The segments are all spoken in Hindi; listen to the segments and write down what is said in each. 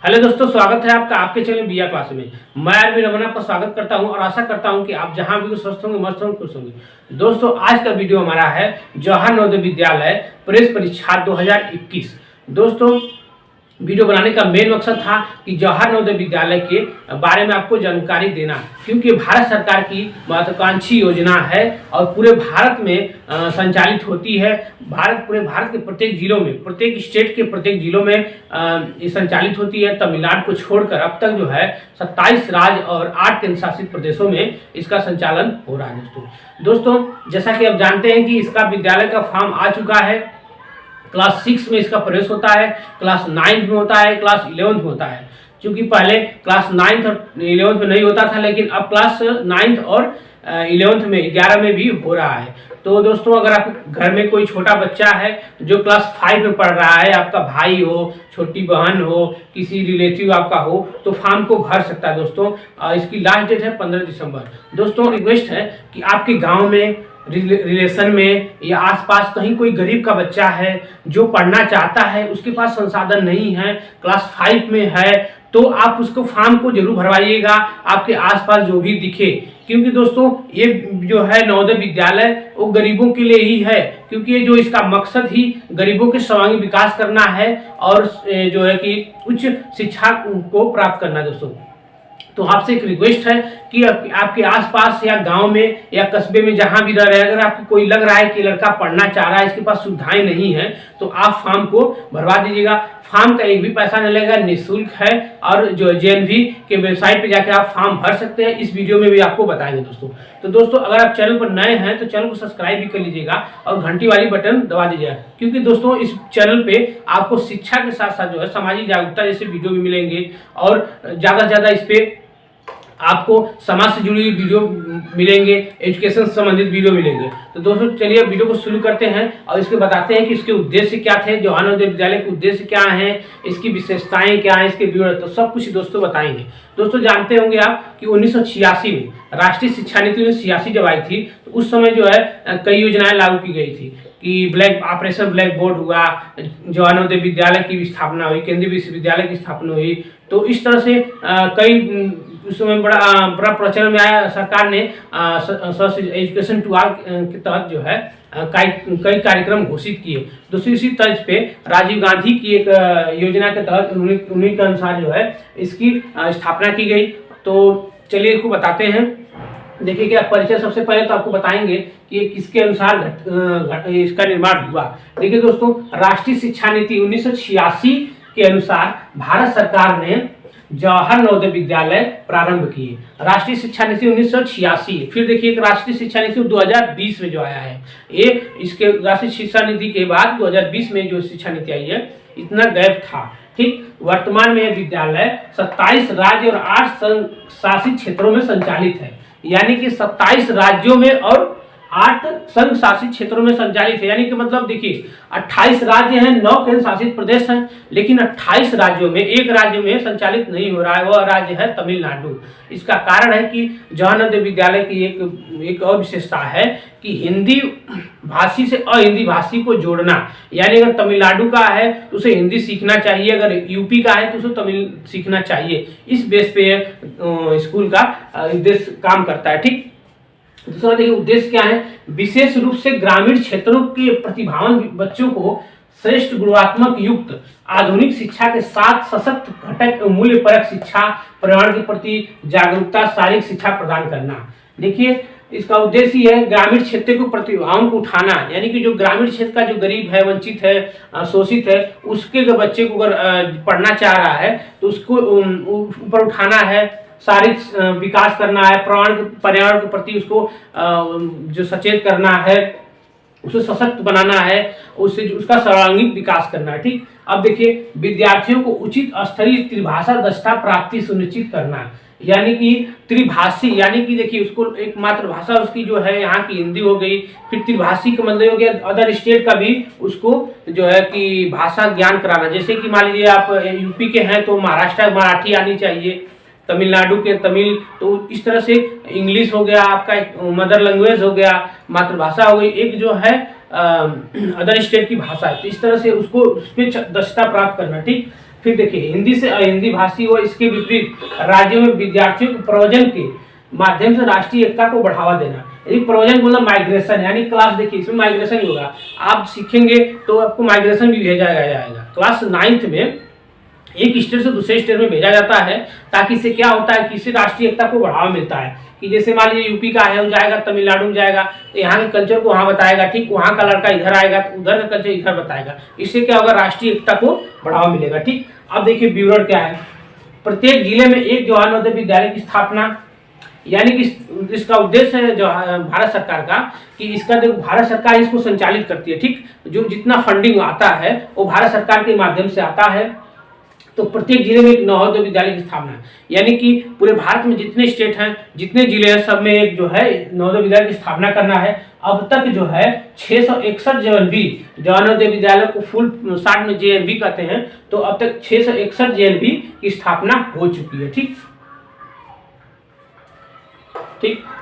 हेलो दोस्तों, स्वागत है आपका आपके चैनल बिया क्लास में। मैं आरबी रमन आपका स्वागत करता हूं और आशा करता हूं कि आप जहां भी स्वस्थ होंगे, मस्त होंगे, खुश होंगे। दोस्तों, आज का वीडियो हमारा है जवाहर नवोदय विद्यालय प्रेस परीक्षा 2021। दोस्तों, वीडियो बनाने का मेन मकसद था कि जवाहर नवोदय विद्यालय के बारे में आपको जानकारी देना, क्योंकि भारत सरकार की महत्वाकांक्षी योजना है और पूरे भारत में संचालित होती है। पूरे भारत के प्रत्येक जिलों में, प्रत्येक स्टेट के प्रत्येक जिलों में ये संचालित होती है। तमिलनाडु को छोड़कर अब तक जो है 27 राज्य और 8 केंद्र शासित प्रदेशों में इसका संचालन हो रहा है। दोस्तों, जैसा कि आप जानते हैं कि इसका विद्यालय का फॉर्म आ चुका है। क्लास 6 में इसका प्रवेश होता है, क्लास 9 में होता है, क्लास 11 में होता है। क्योंकि पहले क्लास 9 और 11 में नहीं होता था, लेकिन अब क्लास 9 और 11 में 11 में भी हो रहा है। तो दोस्तों, अगर आप घर में कोई छोटा बच्चा है जो क्लास 5 में पढ़ रहा है, आपका भाई हो, छोटी बहन हो, किसी रिलेटिव आपका हो, तो फॉर्म को भर सकता है। दोस्तों, इसकी लास्ट डेट है 15 दिसंबर। दोस्तों, रिक्वेस्ट है कि आपके गाँव में, रिलेशन में या आसपास कहीं कोई गरीब का बच्चा है जो पढ़ना चाहता है, उसके पास संसाधन नहीं है, क्लास 5 में है, तो आप उसको फॉर्म को जरूर भरवाइएगा, आपके आसपास जो भी दिखे। क्योंकि दोस्तों, ये जो है नवोदय विद्यालय वो गरीबों के लिए ही है, क्योंकि ये जो इसका मकसद ही गरीबों के सर्वांगीण विकास करना है और जो है कि उच्च शिक्षा को प्राप्त करना है। दोस्तों, तो आपसे एक रिक्वेस्ट है कि आपके आसपास या गांव में या कस्बे में जहां भी रह रहे हैं, अगर आपको कोई लग रहा है कि लड़का पढ़ना चाह रहा है, इसके पास सुविधाएं नहीं है, तो आप फॉर्म को भरवा दीजिएगा। फॉर्म का एक भी पैसा नहीं लगेगा, निःशुल्क है और जो जेएनवी के वेबसाइट पे जाकर आप फॉर्म भर सकते हैं। इस वीडियो में भी आपको बताएंगे दोस्तों। तो दोस्तों, अगर आप चैनल पर नए हैं तो चैनल को सब्सक्राइब भी कर लीजिएगा और घंटी वाली बटन दबा दीजिएगा, क्योंकि दोस्तों इस चैनल पे आपको शिक्षा के साथ साथ जो है सामाजिक जागरूकता जैसे वीडियो भी मिलेंगे और ज़्यादा से ज़्यादा इस पे आपको समाज से जुड़ी वीडियो मिलेंगे, एजुकेशन से संबंधित वीडियो मिलेंगे। तो दोस्तों, चलिए अब वीडियो को शुरू करते हैं और इसके बताते हैं कि इसके उद्देश्य क्या थे, जवाहर नवोदय विद्यालय के उद्देश्य क्या हैं, इसकी विशेषताएं क्या हैं, इसके विवरण, तो सब कुछ दोस्तों बताएंगे। दोस्तों, जानते होंगे आप कि 1986 में राष्ट्रीय शिक्षा नीति 1986 जब आई थी, तो उस समय जो है कई योजनाएं लागू की गई थी कि ऑपरेशन ब्लैक बोर्ड हुआ, जवाहर नवोदय विद्यालय की स्थापना हुई, केंद्रीय विश्वविद्यालय की स्थापना हुई। तो इस तरह से कई उस समय बड़ा प्रचलन में आया। सरकार ने एजुकेशन टू ऑल के तहत जो है कई कार्यक्रम घोषित किए। दोस्तों, इसी तर्ज पे राजीव गांधी की एक योजना के तहत उन्हीं के अनुसार जो है इसकी स्थापना की गई। तो चलिए इसको बताते हैं। देखिए कि परिचय सबसे पहले तो आपको बताएंगे कि किसके अनुसार इसका निर्माण हुआ। देखिए दोस्तों, राष्ट्रीय शिक्षा नीति 1986 के अनुसार भारत सरकार ने जवाहर नवोदय विद्यालय प्रारंभ किए। राष्ट्रीय शिक्षा नीति 1986। फिर देखिए एक राष्ट्रीय शिक्षा नीति 2020 में जो आया है, ये इसके राष्ट्रीय शिक्षा नीति के बाद 2020 में जो शिक्षा नीति आई है, इतना गैप था। ठीक, वर्तमान में यह विद्यालय 27 राज्य और 8 संघ शासित क्षेत्रों में संचालित है। यानी कि 27 राज्यों में और 8 संघ शासित क्षेत्रों में संचालित है। यानी कि मतलब देखिए 28 राज्य हैं, 9 केंद्र शासित प्रदेश हैं, लेकिन 28 राज्यों में एक राज्य में संचालित नहीं हो रहा है, वह राज्य है तमिलनाडु। इसका कारण है कि जवाहर नवोदय विद्यालय की एक और विशेषता है कि हिंदी भाषी से अहिंदी भाषी को जोड़ना। यानी अगर तमिलनाडु का है तो उसे हिंदी सीखना चाहिए, अगर यूपी का है तो उसे तमिल सीखना चाहिए। इस बेस पे स्कूल का उद्देश्य काम करता है। ठीक, दूसरा देखिए उद्देश्य क्या है। विशेष रूप से ग्रामीण क्षेत्रों के प्रतिभावान बच्चों को श्रेष्ठ गुणात्मक युक्त आधुनिक शिक्षा के साथ सशक्त घटक मूल्य परक शिक्षा, पर्यावरण के प्रति जागरूकता, शारीरिक शिक्षा प्रदान करना। देखिए इसका उद्देश्य है ग्रामीण क्षेत्र को प्रतिभाओं को उठाना। यानी कि जो ग्रामीण क्षेत्र का जो गरीब है, वंचित है, शोषित है, उसके बच्चे को अगर पढ़ना चाह रहा है तो उसको ऊपर उठाना है, शारीरिक विकास करना है, पर्यावरण के प्रति उसको जो सचेत करना है, उसे सशक्त बनाना है, उससे उसका सर्वांगीण विकास करना है। ठीक, अब देखिए विद्यार्थियों को उचित स्तरीय त्रिभाषा दक्षता प्राप्ति सुनिश्चित करना। यानी कि त्रिभाषी, यानी कि देखिए उसको एक मातृभाषा उसकी जो है यहाँ की हिंदी हो गई, फिर त्रिभाषी का मतलब हो गया अदर स्टेट का भी उसको जो है कि भाषा ज्ञान कराना। जैसे कि मान लीजिए आप यूपी के हैं तो महाराष्ट्र मराठी आनी चाहिए, तमिलनाडु के तमिल, तो इस तरह से इंग्लिश हो गया, आपका एक मदर लैंग्वेज हो गया, मातृभाषा हो गई, एक जो है अदर स्टेट की भाषा है। तो इस तरह से उसको उस पर दक्षता प्राप्त करना। ठीक, फिर देखिए हिंदी से अहिंदी भाषी व इसके विपरीत राज्यों में विद्यार्थियों के प्रयोजन के माध्यम से राष्ट्रीय एकता को बढ़ावा देना। यदि प्रयोजन मतलब माइग्रेशन, यानी क्लास देखिए इसमें माइग्रेशन ही होगा, आप सीखेंगे तो आपको माइग्रेशन भी भेजा जाएगा। क्लास 9th में एक स्टेट से दूसरे स्टेट में भेजा जाता है, ताकि इससे क्या होता है कि इससे राष्ट्रीय एकता को बढ़ावा मिलता है। कि जैसे मान लीजिए यूपी का है, वो जाएगा तमिलनाडु में जाएगा तो यहाँ के कल्चर को वहाँ बताएगा, ठीक, वहाँ का लड़का इधर आएगा तो उधर का कल्चर इधर बताएगा। इससे क्या होगा, राष्ट्रीय एकता को बढ़ावा मिलेगा। ठीक, अब देखिए विवरण क्या है। प्रत्येक जिले में एक जवाहर नवोदय विद्यालय की स्थापना, यानी कि इसका उद्देश्य है जो भारत सरकार का, कि इसका देखो भारत सरकार इसको संचालित करती है। ठीक, जो जितना फंडिंग आता है वो भारत सरकार के माध्यम से आता है। तो प्रत्येक जिले में एक नवोदय विद्यालय की स्थापना, यानी कि पूरे भारत में जितने स्टेट हैं, जितने जिले हैं, सब में एक जो है नवोदय विद्यालय की स्थापना करना है। अब तक जो है 661 JNV, जवाहर नवोदय विद्यालय को फुल शॉर्ट में JNV कहते हैं, तो अब तक 661 JNV की स्थापना हो चुकी है। ठीक,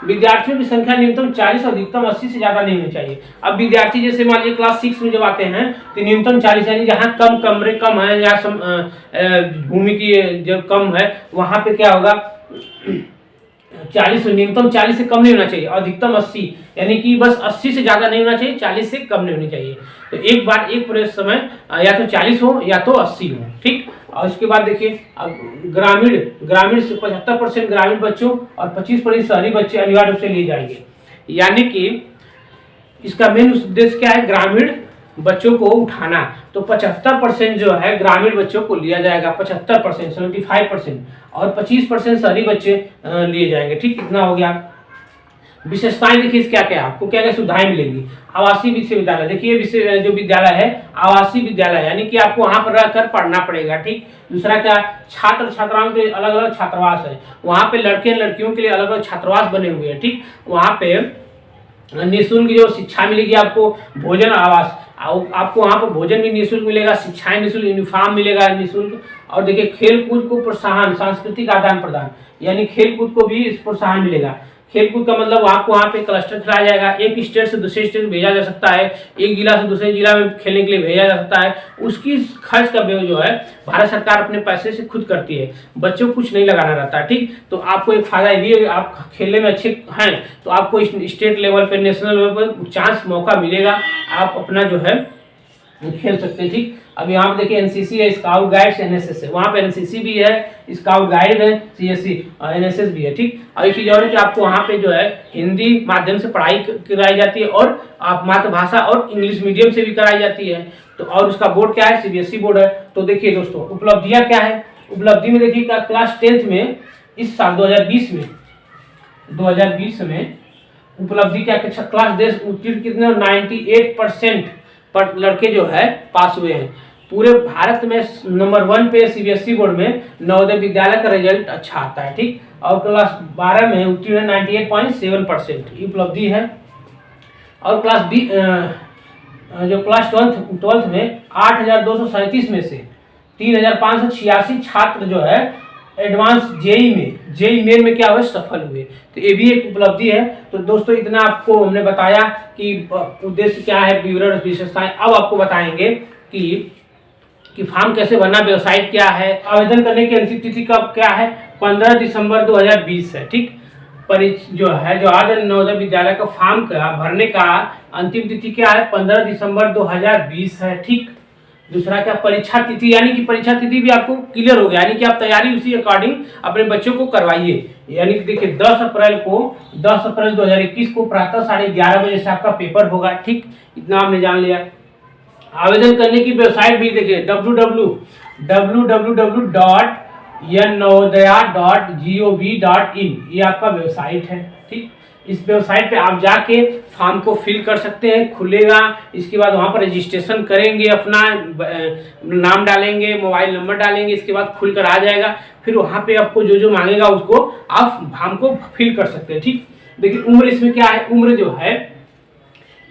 विद्यार्थियों की संख्या न्यूनतम 40 और अधिकतम 80 से ज्यादा नहीं होनी चाहिए। अब विद्यार्थी जैसे मान लीजिए क्लास 6 में जब आते हैं तो न्यूनतम 40, यानी जहाँ कम कमरे कम है या भूमि की जो कम है वहां पे क्या होगा 40, न्यूनतम 40 से कम नहीं होना चाहिए, अधिकतम 80, यानी कि बस 80 से ज्यादा नहीं होना चाहिए, 40 से कम नहीं होनी चाहिए। तो एक बार एक पूरे समय या तो 40 हो या तो 80 हो। ठीक, और उसके बाद देखिए अब ग्रामीण से 75% ग्रामीण बच्चों और 25% शहरी बच्चे अनिवार्य रूप से लिए जाएंगे। यानी कि इसका मेन उद्देश्य क्या है, ग्रामीण बच्चों को उठाना। तो 75% जो है ग्रामीण बच्चों को लिया जाएगा, 75%, 75%, और 25% शहरी बच्चे लिए जाएंगे। ठीक, कितना हो गया। विशेषताएं देखिए क्या क्या आपको क्या क्या सुविधाएं मिलेंगी। आवासीय विश्वविद्यालय, देखिए जो विद्यालय है आवासीय विद्यालय, यानी कि आपको वहां पर रहकर पढ़ना पड़ेगा। ठीक, दूसरा क्या, छात्र छात्राओं के अलग अलग छात्रावास है, वहां पे लड़के लड़कियों के लिए अलग अलग छात्रावास बने हुए हैं। ठीक, वहां पे निःशुल्क जो शिक्षा मिलेगी आपको, भोजन आवास, आपको वहाँ पर भोजन भी निःशुल्क मिलेगा, शिक्षाएं निःशुल्क, यूनिफॉर्म मिलेगा निःशुल्क। और देखिए खेल कूद को प्रोत्साहन, सांस्कृतिक आदान प्रदान, यानी खेल कूद को भी प्रोत्साहन मिलेगा। खेलकूद का मतलब आपको वहाँ पे क्लस्टर खिलाया जाएगा, एक स्टेट से दूसरे स्टेट में भेजा जा सकता है, एक जिला से दूसरे जिला में खेलने के लिए भेजा जा सकता है। उसकी खर्च का जो है भारत सरकार अपने पैसे से खुद करती है, बच्चों को कुछ नहीं लगाना रहता है। ठीक, तो आपको एक फायदा ये भी, आप खेलने में अच्छे हैं तो आपको स्टेट लेवल पे, नेशनल लेवल पर चांस मौका मिलेगा, आप अपना जो है खेल सकते हैं। ठीक, अब यहाँ पे देखिए एनसीसी है, स्काउट गाइड्स, एनएसएस है, वहाँ पे एनसीसी भी है, स्काउट गाइड है, सीएससी और एनएसएस भी है। ठीक, और एक चीज और है कि आपको वहाँ पे जो है हिंदी माध्यम से पढ़ाई कराई जाती है, और आप मातृभाषा और इंग्लिश मीडियम से भी कराई जाती है। तो और उसका बोर्ड क्या है, सीबीएसई बोर्ड है। तो देखिए दोस्तों उपलब्धियां क्या है, उपलब्धि में देखिए क्लास 10th में इस साल 2020 में उपलब्धि क्या, क्लास 10 उत्तीर्ण कितने, 98% पर लड़के जो है पास हुए हैं। पूरे भारत में नंबर 1 पे सीबीएसई बोर्ड में नवोदय विद्यालय का रिजल्ट अच्छा आता है। ठीक, और क्लास 12 में उत्तीर्ण 98.7% ये उपलब्धि है। और क्लास बी जो क्लास 12th में 8,237 में से 3,586 छात्र जो है एडवांस जेई मेन में क्या हुए, सफल हुए। तो ये भी एक उपलब्धि है। तो दोस्तों इतना आपको हमने बताया कि उद्देश्य क्या है, विवरण विशेषताएं। अब आपको बताएंगे कि फॉर्म कैसे भरना, वेबसाइट क्या है, आवेदन करने की अंतिम तिथि कब क्या है, 15 दिसंबर 2020 है। ठीक, जो है जवाहर नवोदय विद्यालय का फॉर्म का भरने का अंतिम तिथि क्या है, 15 दिसंबर 2020 है। ठीक, दूसरा क्या, परीक्षा तिथि, यानी कि परीक्षा तिथि भी आपको क्लियर हो गया, यानी कि आप तैयारी उसी अकॉर्डिंग अपने बच्चों को करवाइए। यानी कि देखिए 10 अप्रैल 2021 को प्रातः 11:30 बजे से आपका पेपर होगा। ठीक, इतना आपने जान लिया। आवेदन करने की वेबसाइट भी देखिए www.yannavodaya.gov.in, ये आपका वेबसाइट है। ठीक, इस वेबसाइट पे आप जाके फॉर्म को फिल कर सकते हैं, खुलेगा। इसके बाद वहाँ पर रजिस्ट्रेशन करेंगे, अपना नाम डालेंगे, मोबाइल नंबर डालेंगे, इसके बाद खुल कर आ जाएगा। फिर वहाँ पे आपको जो मांगेगा उसको आप फॉर्म को फिल कर सकते हैं। ठीक, देखिए उम्र इसमें क्या है, उम्र जो है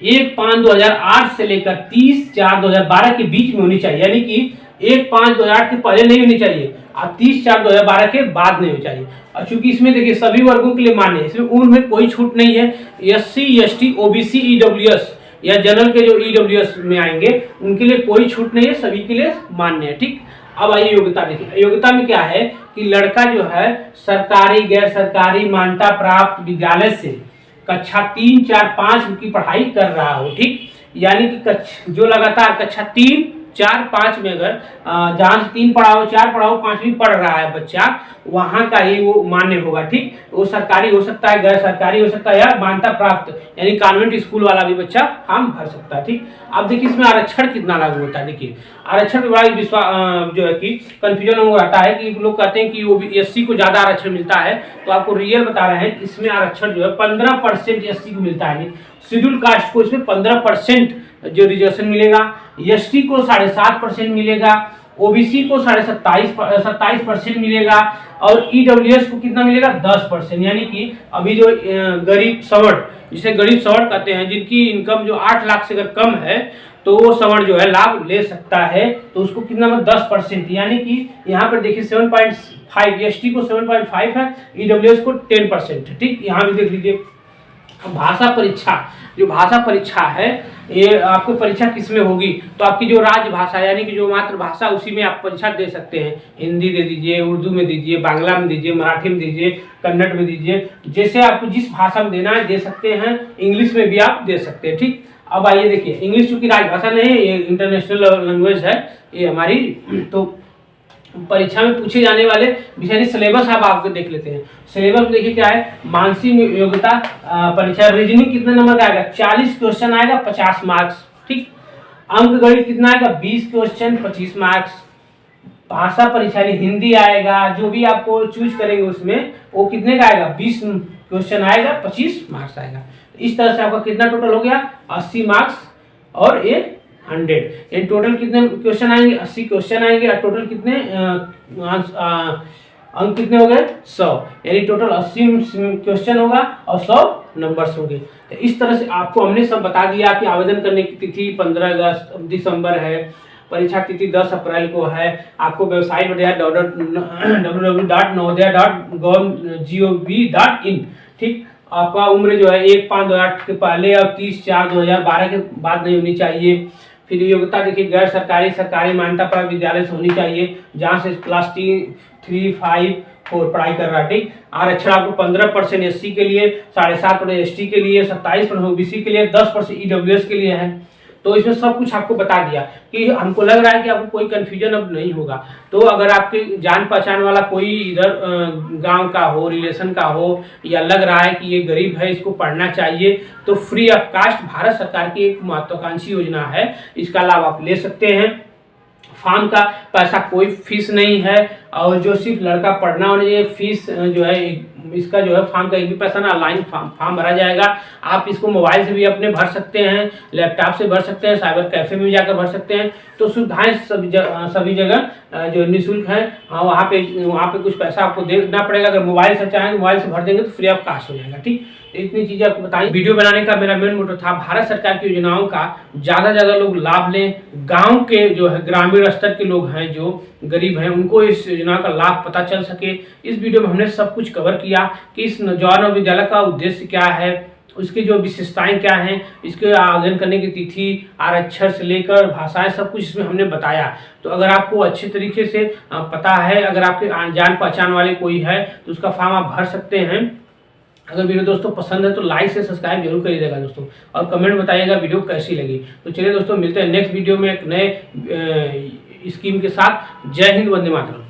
1/5/2008 से लेकर 30/4/2012 के बीच में होनी चाहिए, यानी कि 1/5/2008 के पहले नहीं होनी चाहिए और 30/4/2012 के बाद नहीं होनी चाहिए। और चूंकि इसमें देखिए सभी वर्गों के लिए मान्य है, इसमें उम्र में कोई छूट नहीं है। SC ST OBC EWS या जनरल के जो EWS में आएंगे उनके लिए कोई छूट नहीं है, सभी के लिए मान्य है। ठीक, अब आइए योग्यता देखिए। योग्यता में क्या है कि लड़का जो है सरकारी गैर सरकारी मान्यता प्राप्त विद्यालय से कक्षा 3, 4, 5 की पढ़ाई कर रहा हो, ठीक। यानी कि जो लगातार कक्षा 3, 4, 5 में अगर जहाँ से 3 पढ़ाओ, 4 पढ़ाओ, 5वीं पढ़ रहा है बच्चा, वहाँ का ही वो मान्य होगा, ठीक। वो सरकारी हो सकता है, गैर सरकारी हो सकता है, या मान्यता प्राप्त यानी कॉन्वेंट स्कूल वाला भी बच्चा फॉर्म भर सकता है, ठीक। अब देखिए इसमें आरक्षण कितना लागू होता है। देखिए आरक्षण के बड़ा विश्वास जो है कि कंफ्यूजन हो रहता है कि लोग कहते हैं कि वो एससी को ज्यादा आरक्षण मिलता है, तो आपको रियल बता रहे हैं इसमें आरक्षण जो है 15% एससी को मिलता है। शेड्यूल कास्ट को इसमें 15% जो रिजर्वेशन मिलेगा, एसटी को 7.5% मिलेगा, ओबीसी को 27% मिलेगा, और ईडब्ल्यूएस को कितना मिलेगा 10%। यानी कि अभी जो गरीब सवर्ण, जिसे गरीब सवर्ण कहते हैं, जिनकी इनकम जो 8 लाख से अगर कम है, तो वो सवर्ण जो है लाभ ले सकता है, तो उसको कितना 10%। यानी कि यहाँ पर देखिए 7.5, एसटी को 7.5 है, ईडब्ल्यूएस को 10% है, ठीक। यहाँ भी देख लीजिए। भाषा परीक्षा, जो भाषा परीक्षा है, ये आपको परीक्षा किस में होगी, तो आपकी जो राजभाषा यानी कि जो मातृभाषा, उसी में आप परीक्षा दे सकते हैं। हिंदी दे दीजिए, उर्दू में दीजिए, बांग्ला में दीजिए, मराठी में दीजिए, कन्नड़ में दीजिए, जैसे आपको जिस भाषा में देना है दे सकते हैं। इंग्लिश में भी आप दे सकते हैं, ठीक। अब आइए देखिए, इंग्लिश चूंकि राजभाषा नहीं है, ये इंटरनेशनल लैंग्वेज है ये हमारी, तो परीक्षा में पूछे जाने वाले विषय सिलेबस आप आपको देख लेते हैं। सिलेबस देखिए क्या है, मानसिक योग्यता परीक्षा रीजनिंग कितने नंबर का आएगा, 40 क्वेश्चन आएगा, 50 मार्क्स, ठीक। अंक गणित कितना आएगा, 20 क्वेश्चन, 25 मार्क्स। भाषा परीक्षा हिंदी आएगा, जो भी आपको चूज करेंगे उसमें वो कितने का आएगा, 20 क्वेश्चन आएगा, 25 मार्क्स आएगा। इस तरह से आपका कितना टोटल हो गया, 80 मार्क्स और ये 100। इन टोटल कितने क्वेश्चन आएंगे, 80 क्वेश्चन आएंगे, और टोटल कितने अंक कितने हो गए, 100। यानी टोटल 80 क्वेश्चन होगा और 100 नंबर्स होंगे। तो इस तरह से आपको हमने सब बता दिया कि आवेदन करने की तिथि 15 दिसंबर है, परीक्षा तिथि 10 अप्रैल को है। आपको वेबसाइट www.nodaya.gov.in, ठीक। आपका उम्र जो है 1/5/2008 के पहले और 30/4/2012 के बाद नहीं होनी चाहिए। फिर योग्यता देखिए, गैर सरकारी सरकारी मान्यता प्राप्त विद्यालय से होनी चाहिए, जहाँ से क्लास 3, 5, 4 पढ़ाई कर रहा है, ठीक। आरक्षण आपको 15% एससी के लिए, 7.5% एसटी के लिए, 27% ओबीसी के लिए, 10% ईडब्ल्यूएस के लिए है। तो इसमें सब कुछ आपको बता दिया कि हमको लग रहा है कि आपको कोई कंफ्यूजन अब नहीं होगा। तो अगर आपके जान पहचान वाला कोई इधर गांव का हो, रिलेशन का हो, या लग रहा है कि ये गरीब है, इसको पढ़ना चाहिए, तो फ्री ऑफ कास्ट भारत सरकार की एक महत्वाकांक्षी योजना है, इसका लाभ आप ले सकते हैं। फॉर्म का पैसा कोई फीस नहीं है, और जो सिर्फ लड़का पढ़ना होना चाहिए, फीस जो है इसका जो है फॉर्म का एक भी पैसा ना, ऑनलाइन फॉर्म भरा जाएगा। आप इसको मोबाइल से भी अपने भर सकते हैं, लैपटॉप से भर सकते हैं, साइबर कैफे में जाकर भर सकते हैं। तो सुविधाएं सभी जगह जो निःशुल्क है, वहाँ पे कुछ पैसा आपको देना पड़ेगा। अगर मोबाइल से चाहें मोबाइल से भर देंगे तो फ्री ऑफ कास्ट हो जाएगा, ठीक। इतनी चीजें आपको बताई। वीडियो बनाने का मेरा मेन मोटो था भारत सरकार की योजनाओं का ज्यादा लोग लाभ लें। गांव के जो है ग्रामीण स्तर के लोग हैं, जो गरीब हैं, उनको इस योजना का लाभ पता चल सके। इस वीडियो में हमने सब कुछ कवर किया कि इस जवाहर विद्यालय का उद्देश्य क्या है, उसकी जो विशेषताएं क्या हैं, इसके आवेदन करने की तिथि, आरक्षण से लेकर भाषाएं, सब कुछ इसमें हमने बताया। तो अगर आपको अच्छे तरीके से पता है, अगर आपके जान पहचान वाले कोई है, तो उसका फॉर्म आप भर सकते हैं। अगर वीडियो दोस्तों पसंद है तो लाइक से सब्सक्राइब जरूर करिएगा दोस्तों, और कमेंट बताइएगा वीडियो कैसी लगी। तो चलिए दोस्तों, मिलते हैं नेक्स्ट वीडियो में एक नए स्कीम के साथ। जय हिंद, वंदे मातरम।